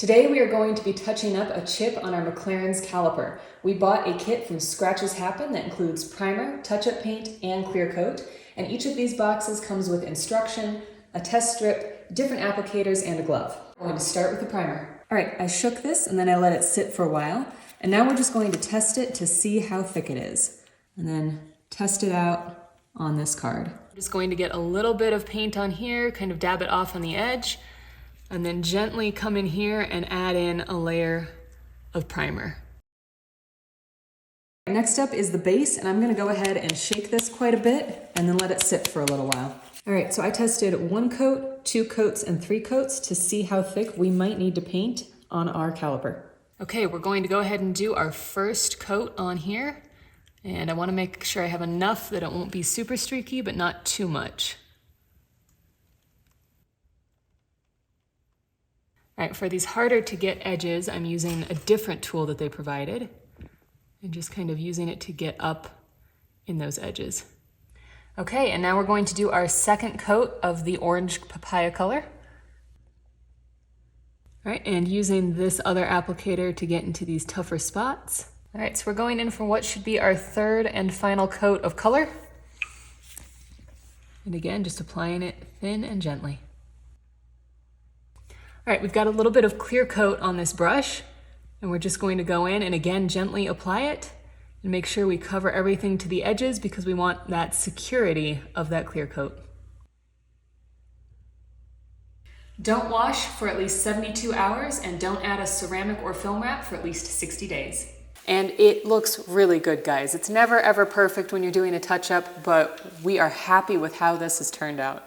Today we are going to be touching up a chip on our McLaren's caliper. We bought a kit from Scratches Happen that includes primer, touch-up paint, and clear coat. And each of these boxes comes with instruction, a test strip, different applicators, and a glove. I'm going to start with the primer. All right, I shook this and then I let it sit for a while. And now we're just going to test it to see how thick it is. And then test it out on this card. I'm just going to get a little bit of paint on here, kind of dab it off on the edge, and then gently come in here and add in a layer of primer. Next up is the base, and I'm gonna go ahead and shake this quite a bit and then let it sit for a little while. All right, so I tested 1 coat, 2 coats, and 3 coats to see how thick we might need to paint on our caliper. Okay, we're going to go ahead and do our first coat on here, and I wanna make sure I have enough that it won't be super streaky, but not too much. All right, for these harder to get edges, I'm using a different tool that they provided and just kind of using it to get up in those edges. Okay, and now we're going to do our second coat of the orange papaya color. All right, and using this other applicator to get into these tougher spots. All right, so we're going in for what should be our third and final coat of color. And again, just applying it thin and gently. All right, we've got a little bit of clear coat on this brush, and we're just going to go in and again gently apply it and make sure we cover everything to the edges because we want that security of that clear coat. Don't wash for at least 72 hours and don't add a ceramic or film wrap for at least 60 days. And it looks really good, guys. It's never ever perfect when you're doing a touch-up, but we are happy with how this has turned out.